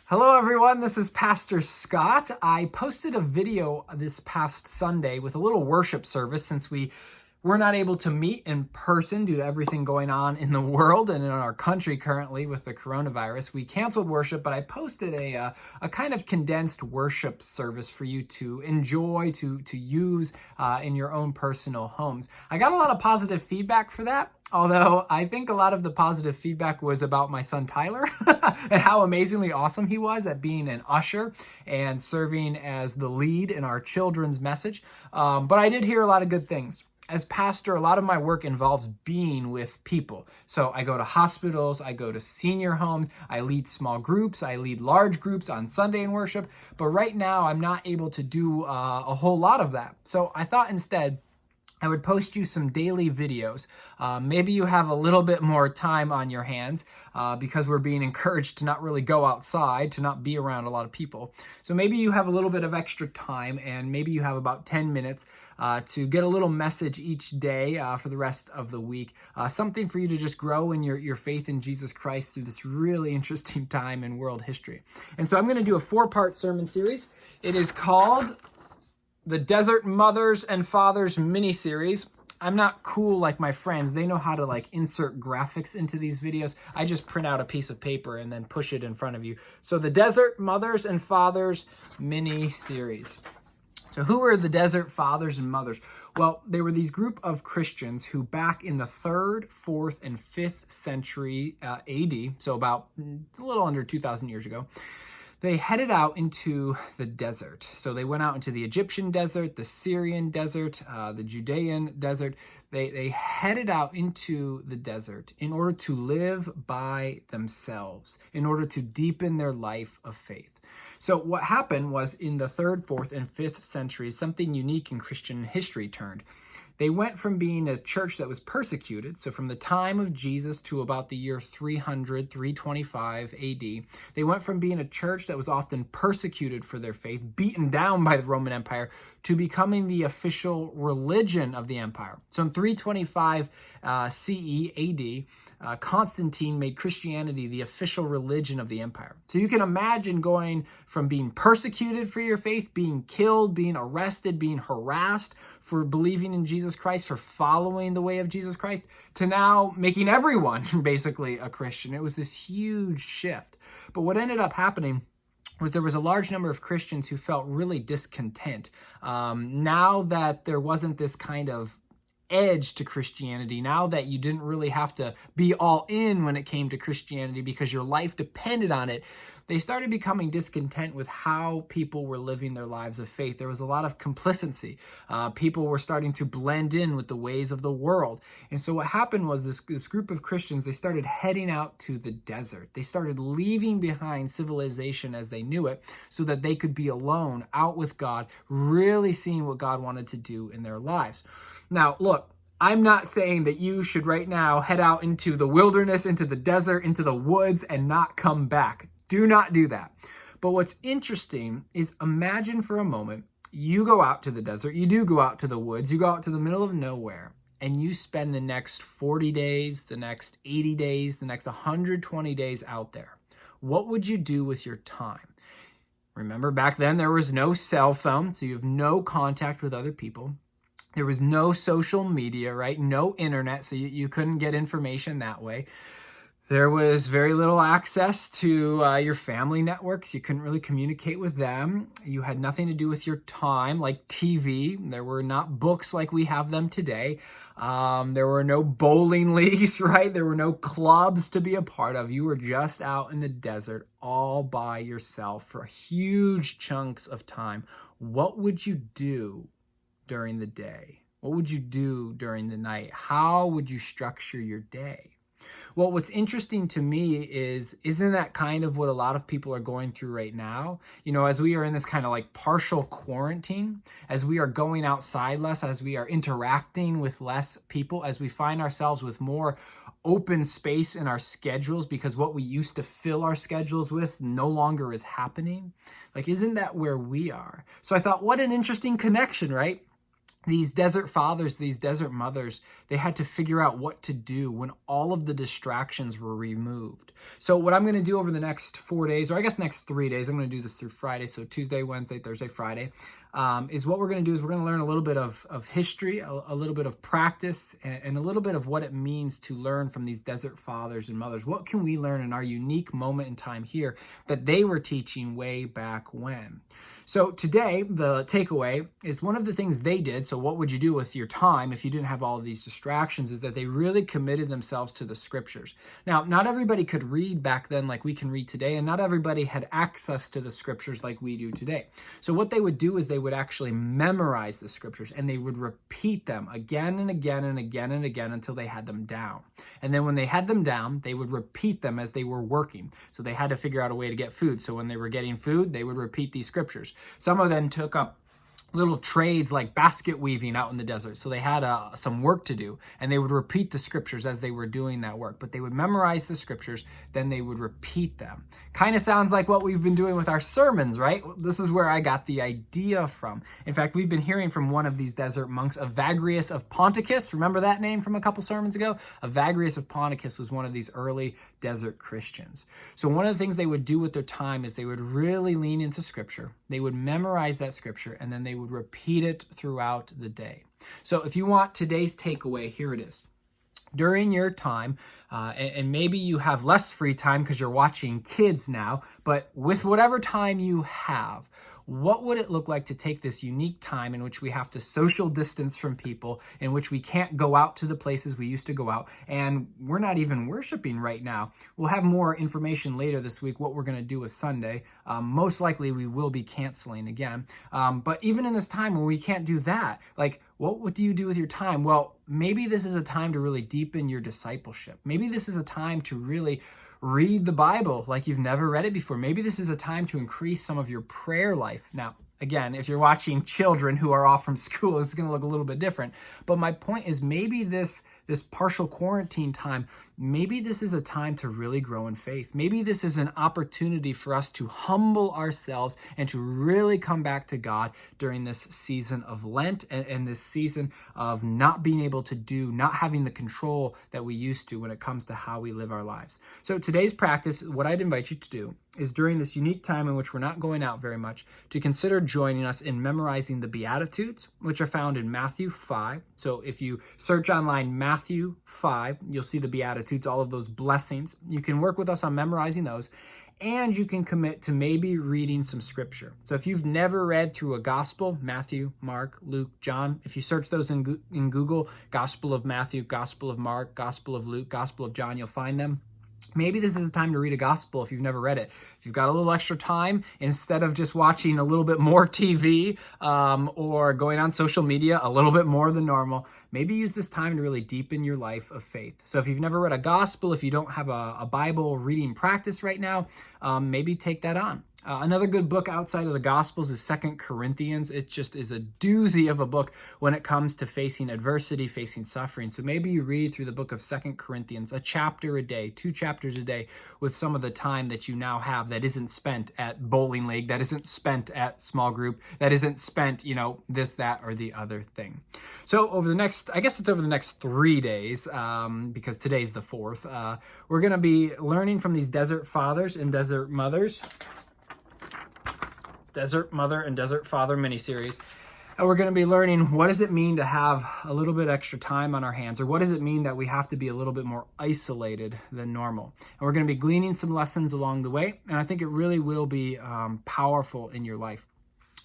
Hello everyone, this is Pastor Scott. I posted a video this past Sunday with a little worship service since we were not able to meet in person due to everything going on in the world and in our country currently with the coronavirus. We canceled worship, but I posted a kind of condensed worship service for you to enjoy, to use in your own personal homes. I got a lot of positive feedback for that. Although I think a lot of the positive feedback was about my son Tyler and how amazingly awesome he was at being an usher and serving as the lead in our children's message. But I did hear a lot of good things. As pastor, a lot of my work involves being with people. So I go to hospitals, I go to senior homes, I lead small groups, I lead large groups on Sunday in worship. But right now I'm not able to do a whole lot of that. So I thought instead I would post you some daily videos. Maybe you have a little bit more time on your hands because we're being encouraged to not really go outside, to not be around a lot of people. So maybe you have a little bit of extra time and maybe you have about 10 minutes to get a little message each day for the rest of the week. Something for you to just grow in your faith in Jesus Christ through this really interesting time in world history. And so I'm going to do a 4-part sermon series. It is called the Desert Mothers and Fathers mini-series. I'm not cool like my friends. They know how to insert graphics into these videos. I just print out a piece of paper and then push it in front of you. So the Desert Mothers and Fathers mini-series. So who were the Desert Fathers and Mothers? Well, they were these group of Christians who back in the 3rd, 4th, and 5th century AD, so about a little under 2,000 years ago, they headed out into the desert. So they went out into the Egyptian desert, the Syrian desert, the Judean desert. They headed out into the desert in order to live by themselves, in order to deepen their life of faith. So what happened was in the 3rd, 4th, and 5th centuries, something unique in Christian history turned. They went from being a church that was persecuted, so from the time of Jesus to about the year 300, 325 AD, they went from being a church that was often persecuted for their faith, beaten down by the Roman Empire, to becoming the official religion of the empire. So in 325 CE AD, Constantine made Christianity the official religion of the empire. So you can imagine going from being persecuted for your faith, being killed, being arrested, being harassed for believing in Jesus Christ, for following the way of Jesus Christ, to now making everyone basically a Christian. It was this huge shift. But what ended up happening was there was a large number of Christians who felt really discontent. Now that there wasn't this kind of edge to Christianity, now that you didn't really have to be all in when it came to Christianity because your life depended on it, they started becoming discontent with how people were living their lives of faith. There was a lot of complacency. People were starting to blend in with the ways of the world. And so what happened was this group of Christians, they started heading out to the desert. They started leaving behind civilization as they knew it so that they could be alone, out with God, really seeing what God wanted to do in their lives. Now, look, I'm not saying that you should right now head out into the wilderness, into the desert, into the woods, and not come back. Do not do that. But what's interesting is imagine for a moment, you go out to the desert, you do go out to the woods, you go out to the middle of nowhere, and you spend the next 40 days, the next 80 days, the next 120 days out there. What would you do with your time? Remember, back then there was no cell phone, so you have no contact with other people. There was no social media, right? No internet, so you couldn't get information that way. There was very little access to your family networks. You couldn't really communicate with them. You had nothing to do with your time, like TV. There were not books like we have them today. There were no bowling leagues, right? There were no clubs to be a part of. You were just out in the desert all by yourself for huge chunks of time. What would you do during the day? What would you do during the night? How would you structure your day? Well, what's interesting to me is, isn't that kind of what a lot of people are going through right now? You know, as we are in this kind of partial quarantine, as we are going outside less, as we are interacting with less people, as we find ourselves with more open space in our schedules because what we used to fill our schedules with no longer is happening. Isn't that where we are? So I thought, what an interesting connection, right? these desert fathers, these desert mothers, they had to figure out what to do when all of the distractions were removed. So what I'm going to do over the next 4 days, or I guess next 3 days, I'm going to do this through Friday, so Tuesday, Wednesday, Thursday, Friday, is what we're going to do is we're going to learn a little bit of history, a little bit of practice, and a little bit of what it means to learn from these desert fathers and mothers. What can we learn in our unique moment in time here that they were teaching way back when? So today, the takeaway is one of the things they did, so what would you do with your time if you didn't have all of these distractions, is that they really committed themselves to the scriptures. Now, not everybody could read back then like we can read today, and not everybody had access to the scriptures like we do today. So what they would do is they would actually memorize the scriptures, and they would repeat them again and again and again and again until they had them down. And then when they had them down, they would repeat them as they were working. So they had to figure out a way to get food. So when they were getting food, they would repeat these scriptures. Some of them took up little trades like basket weaving out in the desert. So they had some work to do, and they would repeat the scriptures as they were doing that work. But they would memorize the scriptures, then they would repeat them. Kind of sounds like what we've been doing with our sermons, right? This is where I got the idea from. In fact, we've been hearing from one of these desert monks, Evagrius of Ponticus. Remember that name from a couple sermons ago? Evagrius of Ponticus was one of these early desert Christians. So one of the things they would do with their time is they would really lean into scripture. They would memorize that scripture, and then they would repeat it throughout the day. So if you want today's takeaway, here it is. During your time, and maybe you have less free time because you're watching kids now, but with whatever time you have, what would it look like to take this unique time in which we have to social distance from people, in which we can't go out to the places we used to go out, and we're not even worshiping right now? We'll have more information later this week what we're going to do with Sunday. Most likely we will be canceling again. But even in this time when we can't do that, like, what do you do with your time? Well, maybe this is a time to really deepen your discipleship. Maybe this is a time to really read the Bible like you've never read it before. Maybe this is a time to increase some of your prayer life. Now, again, if you're watching children who are off from school, it's going to look a little bit different. But my point is, maybe this partial quarantine time, maybe this is a time to really grow in faith. Maybe this is an opportunity for us to humble ourselves and to really come back to God during this season of Lent and this season of not being able to not having the control that we used to when it comes to how we live our lives. So today's practice, what I'd invite you to do is, during this unique time in which we're not going out very much, to consider joining us in memorizing the Beatitudes, which are found in Matthew 5. So if you search online Matthew 5, you'll see the Beatitudes, all of those blessings. You can work with us on memorizing those, and you can commit to maybe reading some scripture. So if you've never read through a gospel, Matthew, Mark, Luke, John, if you search those in Google, Gospel of Matthew, Gospel of Mark, Gospel of Luke, Gospel of John, you'll find them. Maybe this is a time to read a gospel if you've never read it. If you've got a little extra time, instead of just watching a little bit more TV or going on social media a little bit more than normal, maybe use this time to really deepen your life of faith. So if you've never read a gospel, if you don't have a Bible reading practice right now, maybe take that on. Another good book outside of the Gospels is 2 Corinthians. It just is a doozy of a book when it comes to facing adversity, facing suffering. So maybe you read through the book of 2 Corinthians, a chapter a day, 2 chapters a day, with some of the time that you now have that isn't spent at bowling league, that isn't spent at small group, that isn't spent, this, that, or the other thing. So over the next 3 days, because today's the 4th, we're going to be learning from these desert fathers and desert mothers. Desert Mother and Desert Father miniseries. And we're going to be learning, what does it mean to have a little bit extra time on our hands? Or what does it mean that we have to be a little bit more isolated than normal? And we're going to be gleaning some lessons along the way. And I think it really will be powerful in your life.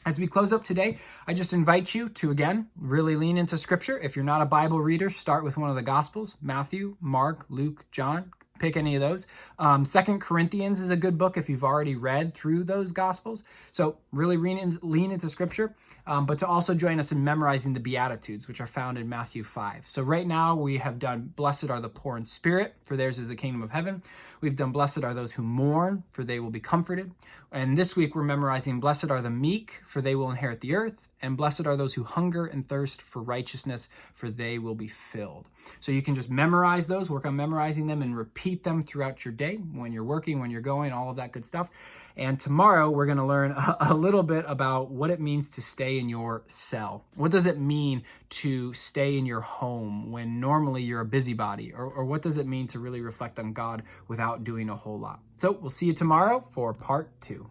As we close up today, I just invite you to, again, really lean into scripture. If you're not a Bible reader, start with one of the Gospels, Matthew, Mark, Luke, John. Pick any of those. 2 Corinthians is a good book if you've already read through those Gospels. So really lean into scripture, but to also join us in memorizing the Beatitudes, which are found in Matthew 5. So right now we have done, blessed are the poor in spirit, for theirs is the kingdom of heaven. We've done blessed are those who mourn, for they will be comforted. And this week we're memorizing blessed are the meek, for they will inherit the earth. And blessed are those who hunger and thirst for righteousness, for they will be filled. So you can just memorize those, work on memorizing them, and repeat them throughout your day, when you're working, when you're going, all of that good stuff. And tomorrow we're going to learn a little bit about what it means to stay in your cell. What does it mean to stay in your home when normally you're a busybody? Or what does it mean to really reflect on God without doing a whole lot? So we'll see you tomorrow for part 2.